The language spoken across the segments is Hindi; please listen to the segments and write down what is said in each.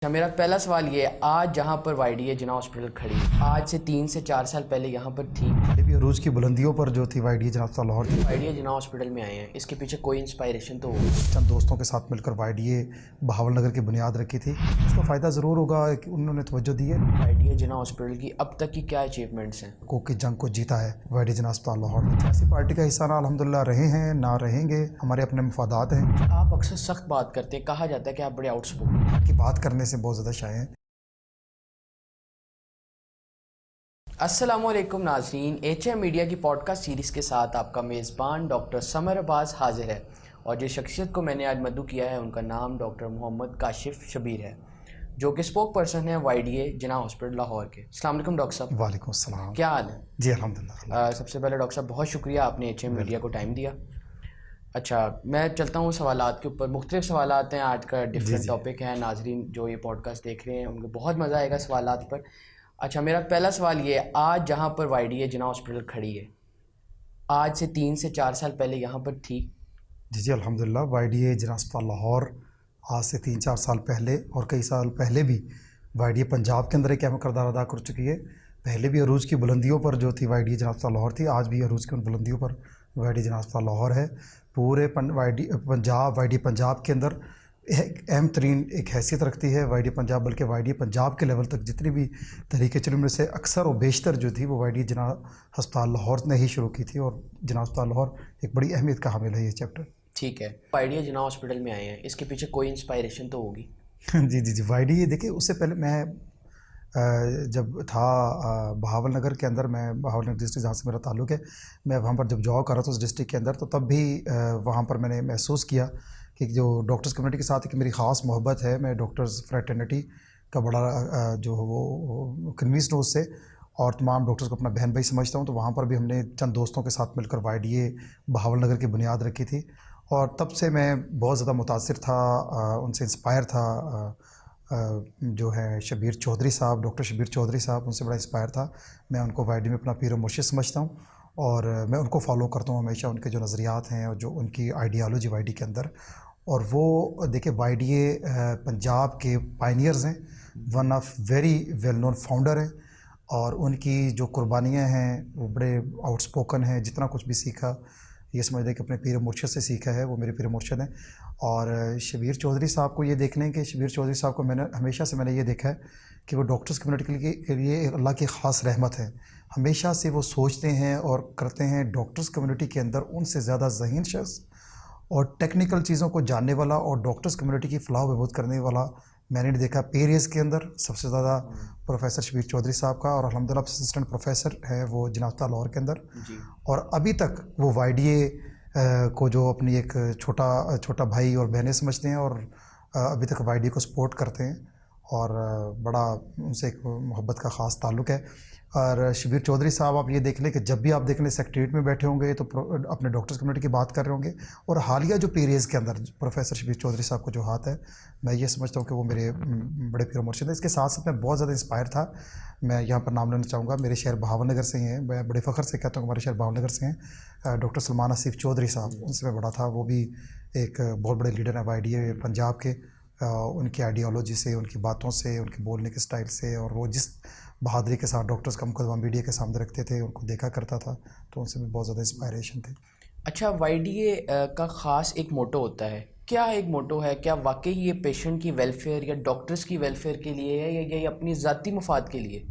मेरा पहला सवाल ये है, आज जहाँ पर वाईडीए जिना हॉस्पिटल खड़ी, आज से 3 से 4 साल पहले यहाँ पर थी। भी अरूज की बुलंदियों पर जो थी वाईडीए जिना अस्पताल लाहौर थी। वाईडीए जिना हॉस्पिटल में आए हैं, इसके पीछे कोई इंस्पायरेशन तो होगी। चंद दोस्तों के साथ मिलकर वाईडीए बहावल नगर की बुनियाद रखी थी। उसका फ़ायदा ज़रूर होगा कि उन्होंने तवज्जो दी है। वाईडीए जिना हॉस्पिटल की अब तक की क्या अचीवमेंट्स हैं? कोक की जंग को जीता है वाईडीए जिना अस्पताल लाहौर में। सियासी पार्टी का हिस्सा ना अल्हम्दुलिल्लाह रहे हैं ना रहेंगे, हमारे अपने मफादात हैं। आप अक्सर सख्त बात करते हैं, कहा जाता है कि आप बड़े आउटस्पोकन की बात करने से बहुत ज़्यादा शाये हैं। अस्सलामुअलैकुम नाज़रीन, HM मीडिया की पॉडकास्ट सीरीज़ के साथ आपका मेज़बान डॉक्टर समर अब्बास हाजिर है। और जिस शख्सियत को मैंने आज मद्दू किया है उनका नाम डॉक्टर मोहम्मद काशिफ शबीर है, जो कि स्पोक पर्सन है वाईडीए जिना हॉस्पिटल लाहौर के। अस्सलाम वालेकुम डॉक्टर साहब। वालेकुम अस्सलाम। क्या हाल है? जी अल्हम्दुलिल्लाह। सबसे पहले डॉक्टर साहब बहुत शुक्रिया, आपने HM मीडिया को टाइम दिया। अच्छा, मैं चलता हूँ सवालात के ऊपर। मुख्तलिफ सवालात हैं, आज का डिफरेंट टॉपिक है। नाजरीन जो ये पॉडकास्ट देख रहे हैं उनको बहुत मज़ा आएगा सवालात पर। अच्छा, मेरा पहला सवाल ये है, आज जहाँ पर वाईडीए जिना हॉस्पिटल खड़ी है, आज से 3 से 4 साल पहले यहाँ पर थी। जी अल्हम्दुलिल्लाह, वाईडीए जिना अस्पताल लाहौर आज से 3-4 साल पहले और कई साल पहले भी वाईडीए पंजाब के अंदर एक अहम किरदार अदा कर चुकी है। पहले भी अरूज की बुलंदियों पर जो थी वाईडीए जिना अस्पताल लाहौर थी, आज भी अरूज की उन बुलंदियों पर वाईडीए जिना अस्पताल लाहौर है। पूरे वाईडीए पंजाब के अंदर एक अहम तरीन एक हैसियत रखती है वाईडीए पंजाब, बल्कि वाईडीए पंजाब के लेवल तक जितनी भी तरीके चली उनमें से अक्सर और बेशतर जो थी वो वाईडीए जिना अस्पताल लाहौर ने ही शुरू की थी। और जिना अस्पताल लाहौर एक बड़ी अहमियत का हामिल है ये चैप्टर। ठीक है, वाईडीए जिना हॉस्पिटल में आए हैं, इसके पीछे कोई इंस्पायरेशन तो होगी। जी वाईडीए देखिए, उससे पहले मैं जब था बहावल नगर के अंदर, मैं बहावल नगर डिस्ट्रिक्ट जहाँ से मेरा ताल्लुक़ है, मैं वहाँ पर जब जॉब कर रहा था उस डिस्ट्रिक्ट के अंदर, तो तब भी वहाँ पर मैंने महसूस किया कि जो डॉक्टर्स कम्युनिटी के साथ एक मेरी ख़ास मोहब्बत है। मैं डॉक्टर्स फ्रेटर्निटी का बड़ा जो वो कन्विंस्ड हूँ उससे, और तमाम डॉक्टर्स को अपना बहन भाई समझता हूँ। तो वहाँ पर भी हमने चंद दोस्तों के साथ मिलकर वाईडीए बहावल नगर की बुनियाद रखी थी, और तब से मैं बहुत ज़्यादा मुतासिर था, उनसे इंस्पायर था। जो है शबीर चौधरी साहब, डॉक्टर शबीर चौधरी साहब, उनसे बड़ा इंस्पायर था। मैं उनको वाईडीए में अपना पीर व मुर्शिद समझता हूँ, और मैं उनको फॉलो करता हूँ हमेशा, उनके जो नज़रियात हैं और जो उनकी आइडियालॉजी वाईडीए के अंदर। और वो देखिए, वाईडीए पंजाब के पायनियर्स हैं, one of very well known founder हैं, और उनकी जो कुर्बानियाँ हैं वो बड़े आउटस्पोकन हैं। जितना कुछ भी सीखा ये समझ लें कि अपने पीर मुर्शिद से सीखा है, वो मेरे पीर मुर्शिद हैं। और शबीर चौधरी साहब को ये देख लें कि शबीर चौधरी साहब को मैंने ये देखा है कि वो डॉक्टर्स कम्युनिटी के लिए अल्लाह की ख़ास रहमत है। हमेशा से वो सोचते हैं और करते हैं डॉक्टर्स कम्युनिटी के अंदर उनसे ज़्यादा ज़हीन शख्स और टेक्निकल चीज़ों को जानने वाला और डॉक्टर्स कम्युनिटी की फलाह बहबूद करने वाला मैंने नहीं देखा। पेरियस के अंदर सबसे ज़्यादा प्रोफेसर शबीर चौधरी साहब का, और अल्हम्दुलिल्लाह असिस्टेंट प्रोफेसर है वो जिना अस्पताल लाहौर के अंदर जी। और अभी तक वो वाईडीए को जो अपनी एक छोटा भाई और बहनें समझते हैं, और अभी तक वाईडीए को सपोर्ट करते हैं, और बड़ा उनसे एक मोहब्बत का ख़ास ताल्लुक़ है। और शबीर चौधरी साहब, आप ये देख लें कि जब भी आप देख लें सेक्रेटरीट में बैठे होंगे तो अपने डॉक्टर्स कम्युनिटी की बात कर रहे होंगे। और हालिया जो पीरियड्स के अंदर प्रोफेसर शबीर चौधरी साहब को जो हाथ है, मैं ये समझता हूँ कि वो मेरे बड़े पीर मुर्शिद हैं। इसके साथ साथ मैं बहुत ज़्यादा इंस्पायर था। मैं यहाँ पर नाम लेना चाहूँगा, मेरे शहर बहावल नगर से ही हैं, मैं बड़े फ़ख्र से कहता हूँ हमारे शहर बहावल नगर से हैं डॉक्टर सलमान आसिफ चौधरी साहब, उनसे मैं बड़ा था। वो भी एक बहुत बड़े लीडर हैं वाईडीए पंजाब के। उनकी आइडियोलॉजी से, उनकी बातों से, उनके बोलने के स्टाइल से, और वो जिस बहादुरी के साथ डॉक्टर्स का मुकदमा मीडिया के सामने रखते थे, उनको देखा करता था, तो उनसे भी बहुत ज़्यादा इंस्पायरेशन थे। अच्छा, वाईडीए का ख़ास एक मोटो होता है, क्या एक मोटो है? क्या वाकई ये पेशेंट की वेलफेयर या डॉक्टर्स की वेलफेयर के लिए है, या ये अपनी ज़ाती मुफाद के लिए?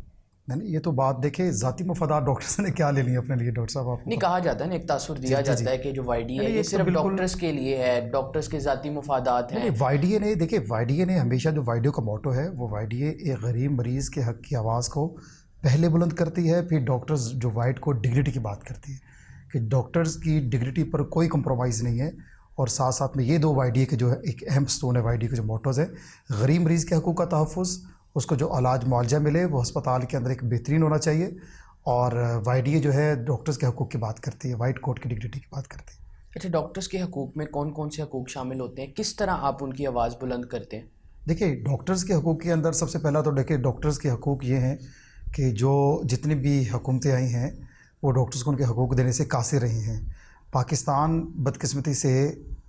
नहीं, ये तो बात देखें, ज़ाती मफादात डॉक्टर्स ने क्या ले लिया अपने लिए डॉक्टर साहब? आपको नहीं, कहा जाता है ना, एक तासुर दिया जाता है कि जो वाईडीए है ये सिर्फ डॉक्टर्स के लिए है, डॉक्टर्स के ज़ाती मुफादात हैं। वाईडीए ने देखिए, वाईडीए ने हमेशा जो वाईडीए का मोटो है, वो वाईडीए एक गरीब मरीज़ के हक़ की आवाज़ को पहले बुलंद करती है, फिर डॉक्टर्स जो वाइड को डिग्निटी की बात करती है कि डॉक्टर्स की डिग्निटी पर कोई कंप्रोमाइज़ नहीं है। और साथ साथ में ये दो वाईडीए के जो है एक अहम स्टोन है वाईडीए के जो मोटोज़ है, गरीब मरीज़ के हकूक़ का तहफ़्फ़ुज़, उसको जो इलाज मुआवजा मिले वो अस्पताल के अंदर एक बेहतरीन होना चाहिए, और वाईडीए जो है डॉक्टर्स के हकूक़ की बात करती है, वाइट कोट की डिग्निटी की बात करती है। अच्छा, डॉक्टर्स के हकूक़ में कौन कौन से हकूक़ शामिल होते हैं? किस तरह आप उनकी आवाज़ बुलंद करते हैं? देखिए, डॉक्टर्स के हकूक़ के अंदर सबसे पहला तो देखिए, डॉक्टर्स के हकूक़ ये हैं कि जो जितनी भी हुकूमतें आई हैं वो डॉक्टर्स को उनके हकूक़ देने से कासिर रही हैं। पाकिस्तान बदकिस्मती से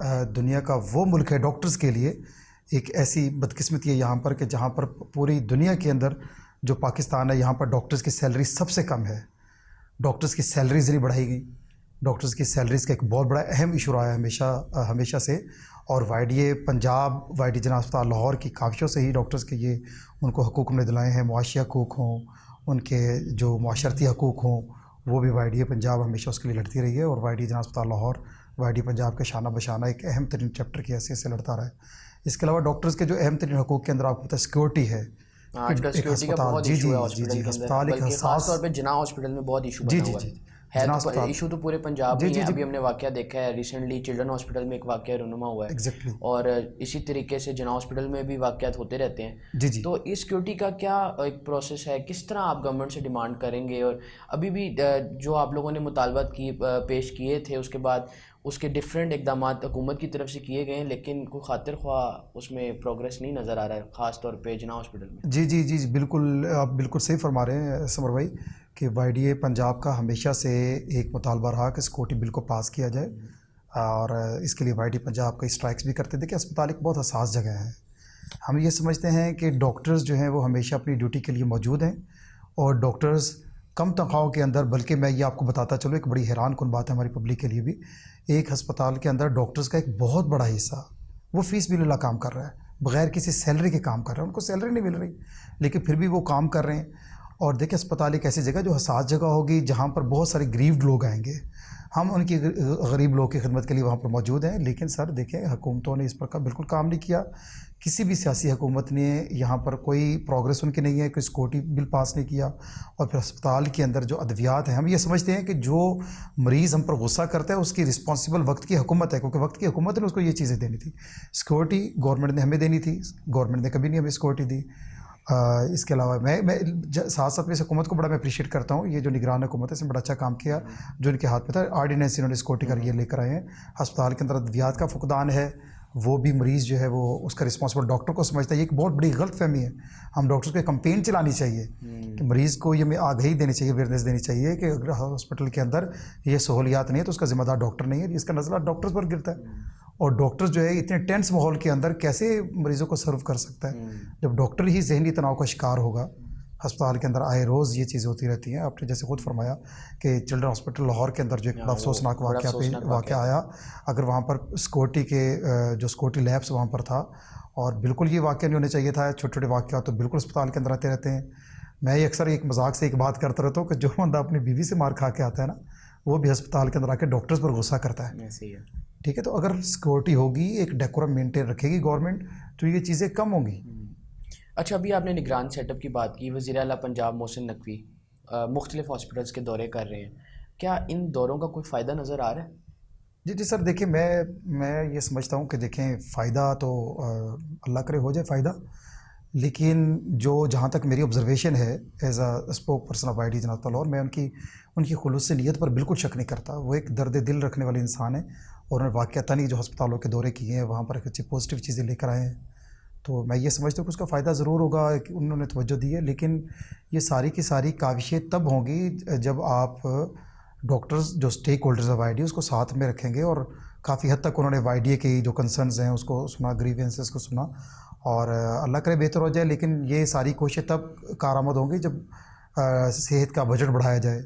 दुनिया का वो मुल्क है डॉक्टर्स के लिए एक ऐसी बदकिस्मती है यहाँ पर कि जहाँ पर पूरी दुनिया के अंदर जो पाकिस्तान है, यहाँ पर डॉक्टर्स की सैलरी सबसे कम है। डॉक्टर्स की सैलरीज नहीं बढ़ाई गई। डॉक्टर्स की सैलरीज का एक बहुत बड़ा अहम इशू रहा है हमेशा से। और वाईडीए पंजाब, वाईडी जना अस्पताल लाहौर की काविशों से ही डॉक्टर्स के ये उनको हकूक़ हमने दिलाए हैं, मुआशी हकूक़ हों, उनके जो माशरती हकूक़ हों, वो भी वाईडीए पंजाब हमेशा उसके लिए लड़ती रही है। और वाईडी जना अस्पताल लाहौर वाईडी पंजाब के शाना बशाना एक अहम तरीन चैप्टर की हैसियत से लड़ता रहा है। इसके अलावा डॉक्टर्स के जो अहम तरीन हकूक़ के अंदर आपको पता है सिक्योरिटी है। आजकल सिक्योरिटी का बहुत इशू है हॉस्पिटल के अंदर, बल्कि खास तौर पे जिना हॉस्पिटल में बहुत इशू बना हुआ है तो इशू तो पूरे पंजाब में है। अभी हमने वाकया देखा है रिसेंटली, चिल्ड्रन हॉस्पिटल में एक वाकया रुनुमा हुआ है। एग्जैक्टली। और इसी तरीके से जिना हॉस्पिटल में भी वाकयात होते रहते हैं। जी जी। तो इस सिक्योरिटी का क्या एक प्रोसेस है, किस तरह आप गवर्नमेंट से डिमांड करेंगे? और अभी भी जो आप लोगों ने मुतालबात पेश किए थे, उसके बाद उसके डिफरेंट इकदाम हुकूमत की तरफ से किए गए हैं, लेकिन कोई खातिर ख्वाह उसमें प्रोग्रेस नहीं नज़र आ रहा है, ख़ास तौर पे जिना हॉस्पिटल में। जी जी जी बिल्कुल, आप बिल्कुल सही फरमा रहे हैं समर भाई कि वाईडीए पंजाब का हमेशा से एक मुतालबा रहा कि सिक्योरिटी बिल को पास किया जाए। और इसके लिए वाईडी पंजाब कई स्ट्राइक्स भी करते थे कि अस्पताल एक बहुत हसास जगह है। हम ये समझते हैं कि डॉक्टर्स जो हैं वो हमेशा अपनी ड्यूटी के लिए मौजूद हैं। और डॉक्टर्स कम तनख्वाहों के अंदर, बल्कि मैं ये आपको बताता चलूँ, एक बड़ी हैरान कुन बात है हमारी पब्लिक के लिए भी, एक अस्पताल के अंदर डॉक्टर्स का एक बहुत बड़ा हिस्सा वो फ़ीस बिल्ला काम कर रहा है, बग़ैर किसी सैलरी के काम कर रहा है। उनको सैलरी नहीं मिल रही, लेकिन फिर भी वो काम कर रहे हैं। और देखिए, अस्पताल एक ऐसी जगह जो हसास जगह होगी जहाँ पर बहुत सारे गरीब लोग आएंगे। हम उनकी गरीब लोग की खिदमत के लिए वहाँ पर मौजूद हैं। लेकिन सर देखें, हुकूमतों ने इस पर बिल्कुल काम नहीं किया। किसी भी सियासी हुकूमत ने यहाँ पर कोई प्रोग्रेस उनकी नहीं है, कोई सिक्योरिटी बिल पास नहीं किया। और फिर अस्पताल के अंदर जो अद्वियात हैं, हम ये समझते हैं कि जो मरीज़ हम पर गुस्सा करता है उसकी रिस्पॉन्सिबल वक्त की हुकूमत है, क्योंकि वक्त की हुकूमत ने उसको ये चीज़ें देनी थी। सिक्योरिटी गवर्नमेंट ने हमें देनी थी, गवर्नमेंट ने कभी नहीं हमें सिक्योरिटी दी। इसके अलावा मैं साथ साथ में इस हुकूमत को बड़ा मैं अप्रिशिएट करता हूँ। ये जो निगरान हुकूमत है, इसने बड़ा अच्छा काम किया। जो इनके हाथ में था ऑर्डिनेंस, इन्होंने सिक्योरिटी का ये लेकर आए हैं। अस्पताल के अंदर अद्वियात का फुकदान है, वो भी मरीज़ जो है वो उसका रिस्पॉन्सिबल डॉक्टर को समझता है। ये एक बहुत बड़ी गलत फहमी है। हम डॉक्टर्स को कंपेन चलानी चाहिए कि मरीज़ को ये आगाही देनी चाहिए, अवेयरनेस देनी चाहिए कि अगर हॉस्पिटल के अंदर ये सहूलियात नहीं है तो उसका ज़िम्मेदार डॉक्टर नहीं है, इसका नज़ला डॉक्टर्स पर गिरता है। और डॉक्टर्स जो है इतने टेंस माहौल के अंदर कैसे मरीज़ों को सर्व कर सकता है, जब डॉक्टर ही जहनी तनाव का शिकार होगा। अस्पताल के अंदर आए रोज़ ये चीज़ें होती रहती हैं। आपने जैसे खुद फरमाया कि चिल्ड्रन हॉस्पिटल लाहौर के अंदर जो एक बड़ा अफसोसनाक वाक़या आया, अगर वहाँ पर सिक्योरिटी के जो सिक्योरिटी लैब्स वहाँ पर था, और बिल्कुल ये वाक़या नहीं होने चाहिए था। छोटे छोटे वाक़या तो बिल्कुल अस्पताल के अंदर आते रहते हैं। मैं अक्सर एक मजाक से एक बात करता रहता हूँ कि जो बंदा अपनी बीवी से मार खा के आता है ना, वो भी अस्पताल के अंदर आके डॉक्टर्स पर गुस्सा करता है। ठीक है, तो अगर सिक्योरिटी होगी, एक डेकोरम मेंटेन रखेगी गवर्नमेंट, तो ये चीज़ें कम होंगी। अच्छा, अभी आपने निगरान सेटअप की बात की। वज़ीर आला पंजाब मोहसिन नकवी मुख्तलिफ हॉस्पिटल्स के दौरे कर रहे हैं, क्या इन दौरों का कोई फ़ायदा नज़र आ रहा है? जी जी सर, देखिए मैं ये समझता हूँ कि देखें, फ़ायदा तो अल्लाह करे हो जाए फ़ायदा, लेकिन जो जहाँ तक मेरी ऑब्जर्वेशन है as a spoke person of YD जनाब लाहौर, मैं उनकी खुलूस नीयत पर बिल्कुल शक नहीं करता। वो एक दर्द दिल रखने वाले इंसान है, और उन्होंने वाक़यातन ही जो अस्पतालों के दौरे किए हैं वहाँ पर अच्छी पॉजिटिव चीज़ें लेकर आए हैं। तो मैं ये समझता हूँ कि उसका फ़ायदा ज़रूर होगा कि उन्होंने तवज्जो दी है। लेकिन ये सारी की सारी काविशें तब होंगी जब आप डॉक्टर्स जो स्टेक होल्डर्स ऑफ वाईडी उसको साथ में रखेंगे। और काफ़ी हद तक उन्होंने वाईडी की जो कंसर्न्स हैं उसको सुना, ग्रीवेंसेस को सुना, और अल्लाह करे बेहतर हो जाए। लेकिन ये सारी कोशिशें तब कारामद होंगी जब सेहत का बजट बढ़ाया जाए,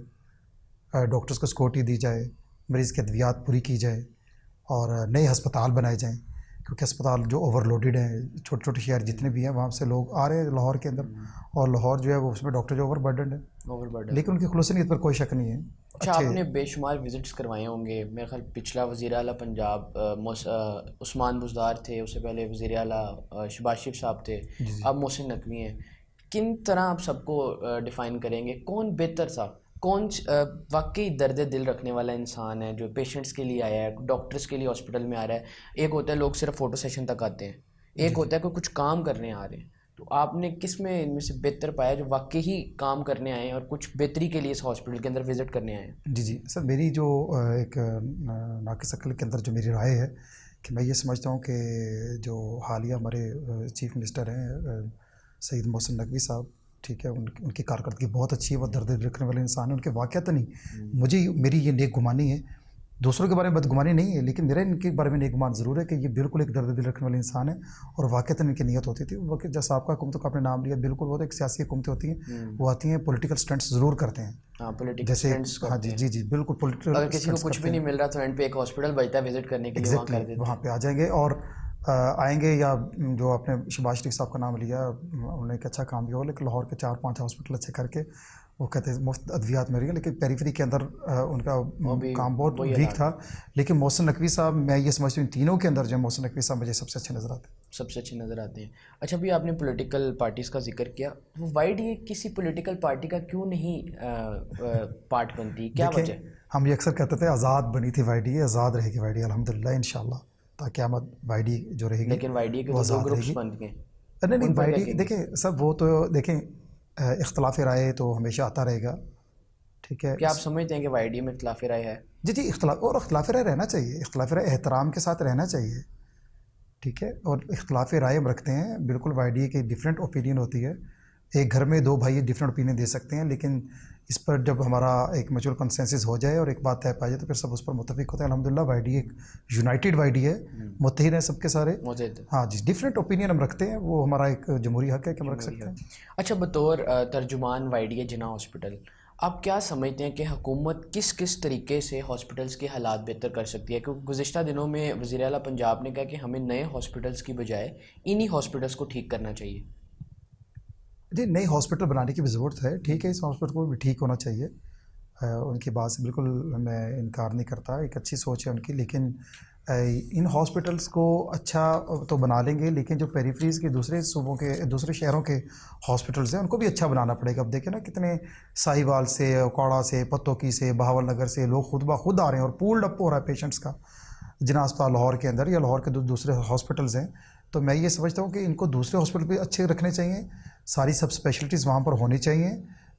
डॉक्टर्स को सिक्योरिटी दी जाए, मरीज़ की अद्वियात पूरी की जाए, और नए हस्पताल बनाए जाएँ। क्योंकि अस्पताल जो ओवरलोडेड हैं, छोटे छोटे शहर जितने भी हैं वहाँ से लोग आ रहे हैं लाहौर के अंदर, और लाहौर जो है वो उसमें डॉक्टर जो ओवरबर्डन है, लेकिन उनकी खुलूस नीयत पर कोई शक नहीं है। अच्छा, आपने बेशुमार विजिट्स करवाए होंगे। मेरे ख्याल पिछला वज़ीर आला पंजाब उस्मान बुज़दार थे, उससे पहले वज़ीर आला शहबाज शरीफ साहब थे, अब मोहसिन नकवी हैं। किन तरह आप सबको डिफ़ाइन करेंगे, कौन बेहतर था, कौन वाकई दर्द दिल रखने वाला इंसान है जो पेशेंट्स के लिए आया है, डॉक्टर्स के लिए हॉस्पिटल में आ रहा है? एक होता है लोग सिर्फ फ़ोटो सेशन तक आते हैं, एक होता है कोई कुछ काम करने आ रहे हैं। तो आपने किस में इनमें से बेहतर पाया जो वाकई ही काम करने आए हैं और कुछ बेहतरी के लिए इस हॉस्पिटल के अंदर विज़िट करने आए हैं? जी जी सर, मेरी जो एक नाकिस अक्ल के अंदर जो मेरी राय है कि मैं ये समझता हूँ कि जो हालिया हमारे चीफ मिनिस्टर हैं सईद मोहसिन नकवी साहब, ठीक है, उनकी कारकर्दगी बहुत अच्छी है। वो दर्द रखने वाले इंसान हैं। उनके वाक़या तो नहीं, मुझे मेरी ये नेक गुमानी है दूसरों के बारे में बदगुमानी नहीं है, लेकिन मेरा इनके बारे में नेक गुमान ज़रूर है कि ये बिल्कुल एक दर्द दिल रखने वाले इंसान है। और वाक़तन इनकी नीयत होती थी वक्त जब साहब हुकूमतों का आपने नाम लिया, बिल्कुल वो तो एक सियासी हुकूमतें होती हैं, वो आती हैं पॉलिटिकल स्टंट्स ज़रूर करते हैं। हाँ, पॉलिटिकल जैसे स्टंट्स हाँ करते जी हैं। जी जी बिल्कुल पॉलिटिकल अगर किसी को कुछ भी नहीं मिल रहा तो एंड पे एक हॉस्पिटल बचता है विजिट करने के लिए, वहाँ कर एग्जैक्टली देते वहाँ हैं। पे आ जाएंगे। और आएंगे, या जो आपने शहबाज शरीफ साहब का नाम लिया, उन्होंने एक अच्छा काम किया हो, लेकिन लाहौर के 4-5 हॉस्पिटल अच्छे करके वो कहते हैं मुफ्त अद्वियात मिल रही है, लेकिन पेरीफेरी के अंदर उनका अभी काम बहुत वही वीक हालात था। लेकिन मोहसिन नकवी साहब, मैं ये समझती हूँ इन तीनों के अंदर जो है मोहसिन नकवी साहब मुझे सबसे अच्छे नज़र आते हैं। सबसे अच्छे नज़र आते हैं। अच्छा, अभी आपने पॉलिटिकल पार्टीज़ का जिक्र किया, तो वाईडीए किसी पॉलिटिकल पार्टी का क्यों नहीं पार्ट बनती, क्या वजह देखें, है? हम ये अक्सर कहते थे आज़ाद बनी थी वाईडीए, आज़ाद रहेगी वाईडीए अल्हम्दुलिल्लाह इंशाल्लाह, ताकि क़यामत वाईडीए जो रहेगी लेकिन वाईडीए के वो तो 2 आज़ाद ग्रुप्स रहेगी। बन गए, नहीं नहीं, उन पर क्या वाईडीए कहेंगे? देखें सब वो तो देखें, इख्तलाफ राय तो हमेशा आता रहेगा, ठीक है। क्या आप समझते हैं कि वाईडीए में इख्तिलाफ़ राय है? जी जी, इख्तलाफ राय रहना चाहिए, इख्तलाफ राय एहतराम के साथ रहना चाहिए, ठीक है। और इख्तलाफ राय हम रखते हैं, बिल्कुल वाईडीए की डिफरेंट ओपिनियन होती है, एक घर में 2 भाई डिफरेंट ओपिनियन दे सकते हैं, लेकिन इस पर जब हमारा एक म्यूचुअल कंसेंसस हो जाए और एक बात तय पाई जाए तो फिर सब उस पर मुत्तफिक होते हैं। अल्हम्दुलिल्लाह वाईडीए एक यूनाइटेड वाईडीए है, मुत्तहिद हैं सबके सारे। मुझे हाँ जी, डिफरेंट ओपिनियन हम रखते हैं, वो हमारा एक जमहूरी हक है कि हम रख सकते हैं। अच्छा, बतौर तर्जुमान वाईडीए जिन्ना हॉस्पिटल, आप क्या समझते हैं कि हुकूमत किस किस तरीके से हॉस्पिटल्स के हालात बेहतर कर सकती है? क्योंकि गुज़िश्ता दिनों में वज़ीर आला पंजाब ने कहा कि हमें नए हॉस्पिटल्स की बजाय इन्हीं हॉस्पिटल्स को ठीक करना चाहिए। जी, नई हॉस्पिटल बनाने की भी ज़रूरत है, ठीक है, इस हॉस्पिटल को भी ठीक होना चाहिए। उनकी बात से बिल्कुल मैं इनकार नहीं करता, एक अच्छी सोच है उनकी, लेकिन इन हॉस्पिटल्स को अच्छा तो बना लेंगे, लेकिन जो पेरिफेरीज़ के दूसरे सूबों के, दूसरे शहरों के हॉस्पिटल्स हैं उनको भी अच्छा बनाना पड़ेगा। अब देखें ना कितने साहिवाल से, औकाड़ा से, पत्तोकी से, बहावल नगर से लोग खुद ब खुद आ रहे हैं और पूल्ड अप हो रहा है पेशेंट्स का जिन्ना अस्पताल लाहौर के अंदर या लाहौर के दूसरे हॉस्पिटल्स हैं। तो मैं ये समझता हूँ कि इनको दूसरे हॉस्पिटल भी अच्छे रखने चाहिए, सारी सब स्पेशलिटीज़ वहाँ पर होनी चाहिए,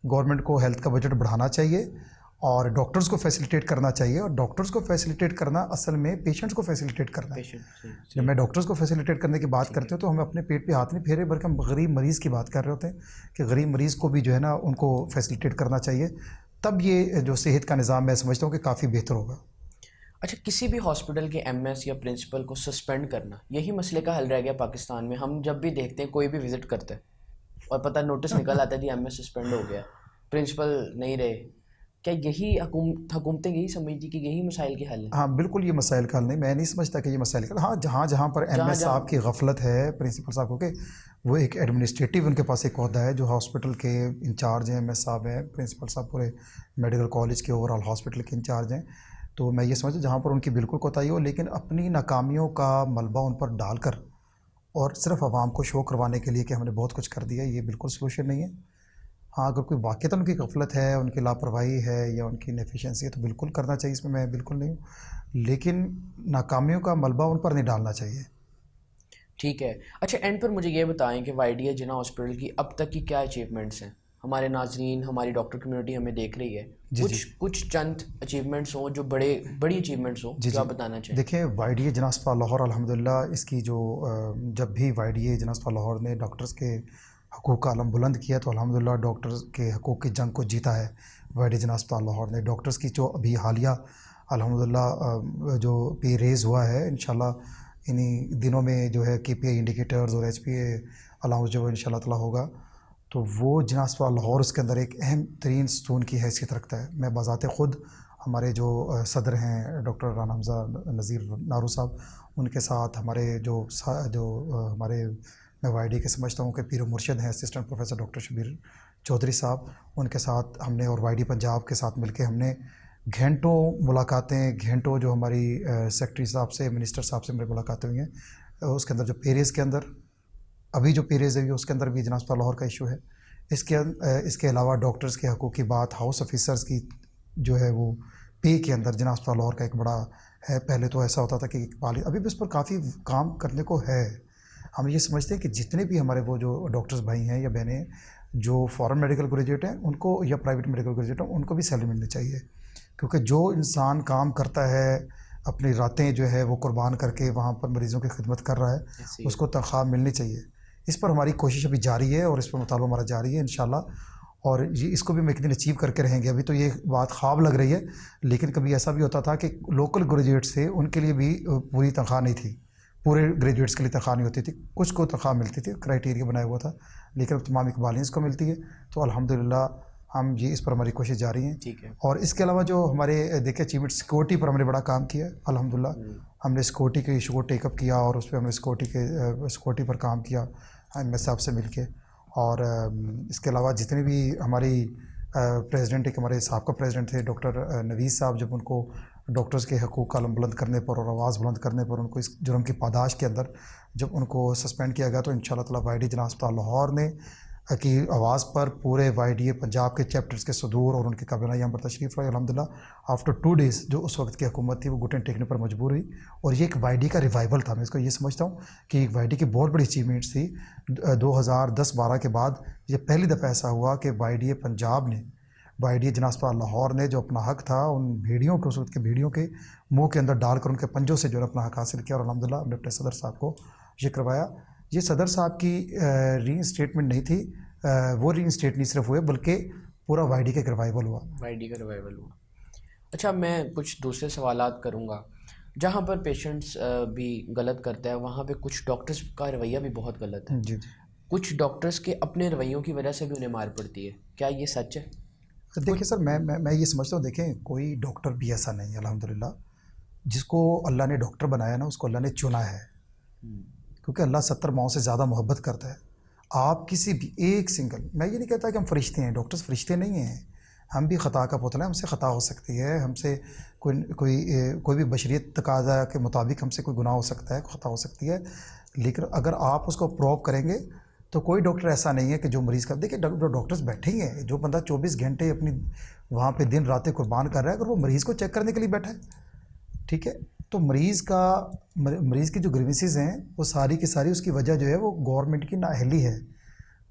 गवर्नमेंट को हेल्थ का बजट बढ़ाना चाहिए और डॉक्टर्स को फैसिलिटेट करना चाहिए। और डॉक्टर्स को फैसिलिटेट करना असल में पेशेंट्स को फैसिलिटेट करना है। जब मैं डॉक्टर्स को फैसिलिटेट करने की बात करते हो तो हमें अपने पेट पे हाथ नहीं फेरे, बल्कि हम गरीब मरीज़ की बात कर रहे होते हैं कि गरीब मरीज़ को भी जो है ना उनको फैसिलिटेट करना चाहिए, तब ये जो सेहत का निज़ाम मैं समझता हूँ कि काफ़ी बेहतर होगा। अच्छा, किसी भी हॉस्पिटल के एमएस या प्रिंसिपल को सस्पेंड करना, यही मसले का हल रह गया पाकिस्तान में। हम जब भी देखते हैं कोई भी विज़िट करता है और पता नोटिस निकल आता है कि एमएस सस्पेंड हो गया, प्रिंसिपल नहीं रहे। क्या यही हुकूमतें यही समझती कि यही मसाइल के हल हैं? हाँ बिल्कुल, ये मसाइल का हल नहीं, मैं नहीं समझता कि ये मसाइल का। हाँ, जहाँ जहाँ पर एमएस साहब की गफलत है, प्रिंसिपल साहब को के वो एक एडमिनिस्ट्रेटिव उनके पास एक ओहदा है, जो हॉस्पिटल के इंचार्ज हैं, एमएस साहब हैं, प्रिंसिपल साहब पूरे मेडिकल कॉलेज के ओवरऑल हॉस्पिटल के इंचार्ज हैं। तो मैं ये समझता जहाँ पर उनकी बिल्कुल कोताही हो, लेकिन अपनी नाकामियों का मलबा उन पर डालकर और सिर्फ आवाम को शो करवाने के लिए कि हमने बहुत कुछ कर दिया, ये बिल्कुल सोल्यूशन नहीं है। हाँ, अगर कोई वाक़ईतन उनकी गफलत है, उनकी लापरवाही है या उनकी इनएफिशिएंसी है तो बिल्कुल करना चाहिए, इसमें मैं बिल्कुल नहीं हूँ, लेकिन नाकामियों का मलबा उन पर नहीं डालना चाहिए। ठीक है। अच्छा, एंड पर मुझे ये बताएं कि वाईडीए जिन्ना हॉस्पिटल की अब तक की क्या अचीवमेंट्स हैं? हमारे नाजरीन, हमारी डॉक्टर कम्युनिटी हमें देख रही है, कुछ चंद अचीवमेंट्स हों जो बड़ी अचीवमेंट्स हों जो आप बताना चाहिए। देखिए, वाईडीए जिन्ना अस्पताल लाहौर अल्हम्दुलिल्लाह इसकी जो जब भी वाईडीए जिन्ना अस्पताल लाहौर ने डॉक्टर्स के हकूक़ का अलम बुलंद किया तो अल्हम्दुलिल्लाह डॉक्टर्स के हकूक़ की जंग को जीता है वाईडीए जिन्ना अस्पताल लाहौर ने। डॉक्टर्स की जो अभी हालिया अल्हम्दुलिल्लाह जो पे रेज़ हुआ है, इंशाल्लाह इन्हीं दिनों में जो है KPI इंडिकेटर्स और HPA अलाउंस जो इंशाल्लाह ताला होगा, तो वो जिन्ना अस्पताल लाहौर उसके अंदर एक अहम तरीन स्तून की हैसियत रखता है। मैं बज़ाते ख़ुद हमारे जो सदर हैं डॉक्टर राना हमज़ा नज़ीर नारू साहब, उनके साथ हमारे जो हमारे मैं वाईडीए के समझता हूँ कि पीर मुर्शद हैं assistant professor doctor Shabir Chaudhary साहब, उनके साथ हमने और वाईडीए पंजाब के साथ मिलके हमने घंटों मुलाकातें, घंटों जो हमारी सेक्रेटरी साहब से, मिनिस्टर साहब से मेरी मुलाकातें हुई हैं। उसके अंदर जो पेरेज़ के अंदर अभी जो पेरेज़ है उसके अंदर भी जिन्ना अस्पताल लाहौर का इशू है। इसके अलावा डॉक्टर्स के हकूक़ की बात, हाउस ऑफिसर्स की जो है वो पे के अंदर जिन्ना अस्पताल लाहौर का एक बड़ा है। पहले तो ऐसा होता था कि अभी भी उस पर काफ़ी काम करने को है। हम ये समझते हैं कि जितने भी हमारे वो जो डॉक्टर्स भाई हैं या बहनें हैं जो फॉरेन मेडिकल ग्रेजुएट हैं उनको या प्राइवेट मेडिकल ग्रेजुएट हैं उनको भी सैलरी मिलनी चाहिए, क्योंकि जो इंसान काम करता है अपनी रातें जो है वो कुर्बान करके वहाँ पर मरीज़ों की खिदमत कर रहा है उसको तनख्वाह मिलनी चाहिए। इस पर हमारी कोशिश अभी जारी है और इस पर मुतालबा हमारा जारी है इंशाल्लाह। और ये इसको भी हम एक दिन अचीव करके रहेंगे। अभी तो ये बात ख्वाब लग रही है, लेकिन कभी ऐसा भी होता था कि लोकल ग्रेजुएट्स थे, उनके लिए भी पूरी तनख्वाह नहीं थी, पूरे ग्रेजुएट्स के लिए तनख्वाह नहीं होती थी, कुछ को तनख्वाह मिलती थी, क्राइटेरिया बनाया हुआ था, लेकिन अब तमाम इकबालियंस को मिलती है। तो अल्हम्दुलिल्लाह हम ये इस पर हमारी कोशिश जारी है। ठीक है। और इसके अलावा जो हमारे देखिए अचीवमेंट, सिक्योरिटी पर हमने बड़ा काम किया है अल्हम्दुलिल्लाह। हमने सिक्योरिटी के इशू को टेकअप किया और उस पर हमने सिक्योरिटी पर काम किया एम एस साहब से मिल के। और इसके अलावा जितने भी हमारी प्रेसिडेंट, एक हमारे साहब प्रेसिडेंट थे डॉक्टर नवीस साहब, जब उनको डॉक्टर्स के हकूक़ का अलम बुलंद करने पर और आवाज़ बुलंद करने पर उनको इस जुर्म की पादाश के अंदर जब उनको सस्पेंड किया गया, तो इंशाअल्लाह ताला वाईडी जना अस्पताल लाहौर ने की आवाज़ पर पूरे वाईडीए पंजाब के चैप्टर्स के सदूर और उनके काबिना यहाँ पर तशरीफ़ लाए अल्हम्दुलिल्लाह। आफ्टर 2 डेज़ जो उस वक्त की हुकूमत थी वो घुटन टेकने पर मजबूर हुई, और ये एक वाईडी का रिवाइवल था। मैं इसको ये समझता हूँ कि एक वाईडी की बहुत बड़ी अचीवमेंट्स थी। 2010-12 के बाद ये पहली दफ़ा ऐसा हुआ कि वाईडीए पंजाब ने, वाईडीए जना अस्पताल लाहौर ने जो अपना हक़ था उन भेड़ियों को, उस वक्त के भेड़ियों के मुँह के अंदर डालकर उनके पंजों से जो है अपना हक़ हासिल किया, और अल्हम्दुलिल्लाह हमने अपने सदर साहब को ये करवाया। ये सदर साहब की रीइंस्टेटमेंट नहीं थी, वो रीइंस्टेट नहीं सिर्फ हुए बल्कि पूरा वाईडी का रिवाइवल हुआ। वाईडी का रिवाइवल हुआ। अच्छा, मैं कुछ दूसरे सवालात करूँगा। जहाँ पर पेशेंट्स भी गलत करता है, वहाँ पे कुछ डॉक्टर्स का रवैया भी बहुत गलत है। जी। कुछ डॉक्टर्स के अपने रवैयों की वजह से भी उन्हें मार पड़ती है, क्या ये सच है? देखिए सर, मैं ये समझता हूँ, देखें कोई डॉक्टर भी ऐसा नहीं है अल्हम्दुलिल्लाह। जिसको अल्लाह ने डॉक्टर बनाया ना, उसको अल्लाह ने चुना है, क्योंकि अल्लाह 70 माओं से ज़्यादा मोहब्बत करता है। आप किसी भी एक सिंगल, मैं ये नहीं कहता कि हम फरिश्ते हैं, डॉक्टर्स फरिश्ते नहीं हैं, हम भी ख़ता का पुतला है, हमसे ख़ता हो सकती है, हमसे कोई भी बशरियत तकाज़ा के मुताबिक हमसे कोई गुनाह हो सकता है, ख़ता हो सकती है। लेकिन अगर आप उसको प्रूव करेंगे तो कोई डॉक्टर ऐसा नहीं है कि जो मरीज़ का, देखिए जो डॉक्टर्स बैठे ही हैं, जो बंदा 24 घंटे अपनी वहाँ पे दिन रातें कुर्बान कर रहा है, अगर वो मरीज़ को चेक करने के लिए बैठा है, ठीक है, तो मरीज़ की जो ग्रीवेंसेस हैं वो सारी की सारी उसकी वजह जो है वो गवर्नमेंट की नाअहली है।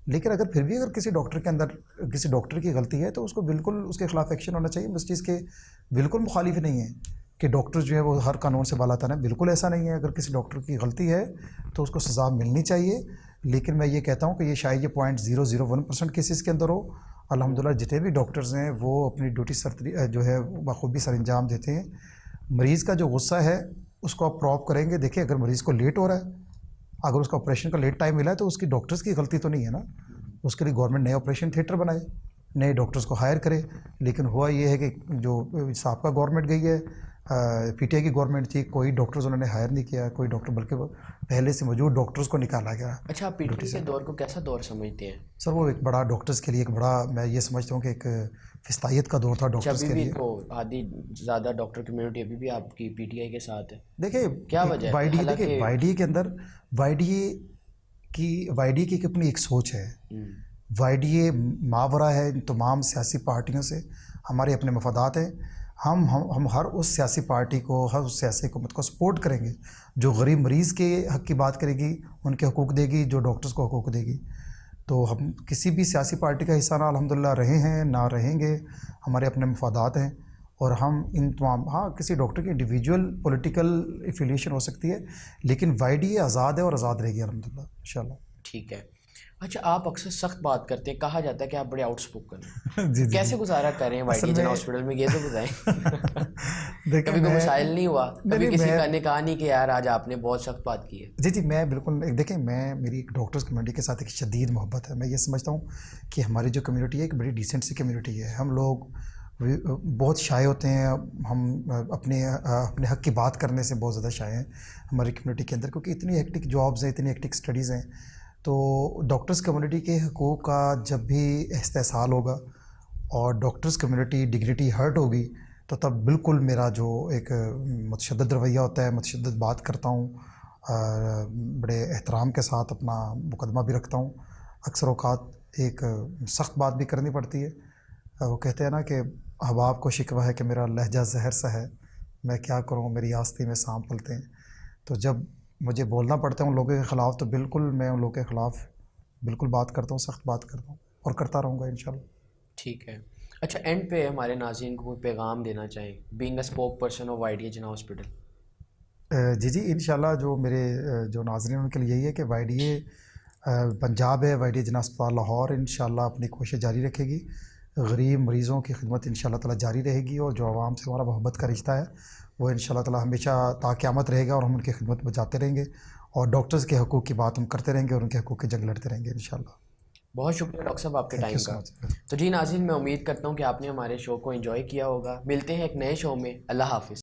लेकिन अगर फिर भी अगर किसी डॉक्टर के अंदर किसी डॉक्टर की गलती है तो उसको बिल्कुल उसके ख़िलाफ़ एक्शन होना चाहिए। उस चीज़ के बिल्कुल मुखालिफ नहीं है कि डॉक्टर जो है वो हर कानून से बालातर है, बिल्कुल ऐसा नहीं है। अगर किसी डॉक्टर की गलती है तो उसको सज़ा मिलनी चाहिए। लेकिन मैं ये कहता हूँ कि ये शायद ये 0.001% केसेस के अंदर हो। अल्हम्दुलिल्लाह जितने भी डॉक्टर्स हैं वो अपनी ड्यूटी जो है बखूबी सर अंजाम देते हैं। मरीज़ का जो गुस्सा है उसको आप प्रूव करेंगे। देखिए, अगर मरीज़ को लेट हो रहा है, अगर उसका ऑपरेशन का लेट टाइम मिला है तो उसकी डॉक्टर्स की गलती तो नहीं है ना। उसके लिए गवर्नमेंट नए ऑपरेशन थिएटर बनाए, नए डॉक्टर्स को हायर करे। लेकिन हुआ ये है कि जो साबका गवर्नमेंट गई है, पीटीआई की गवर्नमेंट थी, कोई डॉक्टर्स उन्होंने हायर नहीं किया, कोई डॉक्टर, बल्कि पहले से मौजूद डॉक्टर्स को निकाला गया। अच्छा, आप पीटीआई के दौर को कैसा दौर समझते हैं? सर वो एक बड़ा डॉक्टर्स के लिए एक बड़ा, मैं ये समझता हूँ कि एक फिस्तायत का दौर था डॉक्टर्स के लिए। तो आधी ज़्यादा डॉक्टर कम्युनिटी अभी भी आपकी पीटीआई के साथ है। देखिए क्या वजह है? वाईडी के अंदर वाईडी की अपनी एक सोच है। वाईडी मावरा है इन तमाम सियासी पार्टियों से, हमारे अपने मफादात हैं। हम हर उस सियासी पार्टी को, हर उस सियासी हुकूमत को सपोर्ट करेंगे जो गरीब मरीज़ के हक़ की बात करेगी, उनके हकूक़ देगी, जो डॉक्टर्स को हकूक़ देगी। तो हम किसी भी सियासी पार्टी का हिस्सा ना अल्हम्दुलिल्लाह रहे हैं ना रहेंगे, हमारे अपने मफादात हैं। और हम इन तमाम, हाँ किसी डॉक्टर की इंडिविजुअल पॉलिटिकल एफिलिएशन हो सकती है, लेकिन वाईडी आज़ाद है और आज़ाद रहेगी अल्हम्दुलिल्लाह इंशाल्लाह। ठीक है। अच्छा, आप अक्सर सख्त बात करते हैं, कहा जाता है कि आप बड़े आउटस्पोकन हैं। जी कैसे गुजारा कर रहे हैं वाईडी जना हॉस्पिटल में, ये तो बताएं। कभी कोई मसाइल नहीं हुआ? कभी किसी ने कहा नहीं कि यार आज आपने बहुत सख्त बात की है? जी, मैं बिल्कुल, देखें मेरी एक डॉक्टर्स कम्युनिटी के साथ एक शदीद मोहब्बत है। मैं ये समझता हूँ कि हमारी जो कम्युनिटी है एक बड़ी डिसेंट सी कम्युनिटी है। हम लोग बहुत शाय होते हैं, हम अपने हक़ की बात करने से बहुत ज़्यादा शाय हैं हमारी कम्युनिटी के अंदर, क्योंकि इतनी हेक्टिक जॉब्स हैं, इतनी हेक्टिक स्टडीज़ हैं। तो डॉक्टर्स कम्युनिटी के हकूक़ का जब भी एहसास होगा और डॉक्टर्स कम्युनिटी डिग्निटी हर्ट होगी, तो तब बिल्कुल मेरा जो एक मुतशद्दिद रवैया होता है, मुतशद्दिद बात करता हूँ, बड़े एहतराम के साथ अपना मुकदमा भी रखता हूँ। अक्सर औक़ात एक सख्त बात भी करनी पड़ती है। वो कहते हैं ना कि अहबाब को शिकवा है कि मेरा लहजा जहर सा है, मैं क्या करूँ मेरी आस्ती में सांप पलते हैं। तो जब मुझे बोलना पड़ता है उन लोगों के ख़िलाफ़, तो बिल्कुल मैं उन लोगों के ख़िलाफ़ बिल्कुल बात करता हूँ, सख्त बात करता हूँ और करता रहूँगा इंशाल्लाह। ठीक है। अच्छा, एंड पे हमारे नाज़रीन को कोई पैगाम देना चाहें, being a spoke person of YD जना हॉस्पिटल? जी इंशाल्लाह जो मेरे जो नाज़रीन उनके लिए यही है कि वाईडी पंजाब है वाईडी जिन्ना अस्पताल लाहौर इंशाल्लाह अपनी कोशिश जारी रखेगी, गरीब मरीज़ों की खिदमत इंशाल्लाह ताला जारी रहेगी, और जो आवाम से हमारा मोहब्बत का रिश्ता है वो इंशाल्लाह ताला हमेशा ताक़यामत रहेगा, और हम उनकी खिदमत में जाते रहेंगे और डॉक्टर्स के हकूक़ की बात हम करते रहेंगे और उनके हकूक़ की जंग लड़ते रहेंगे इंशाल्लाह। बहुत शुक्रिया डॉक्टर साहब आपके Thank टाइम you so का। much. तो जी नाज़रीन, मैं उम्मीद करता हूँ कि आपने हमारे शो को एंजॉय किया होगा। मिलते हैं एक नए शो में। अल्लाह हाफ़िज़।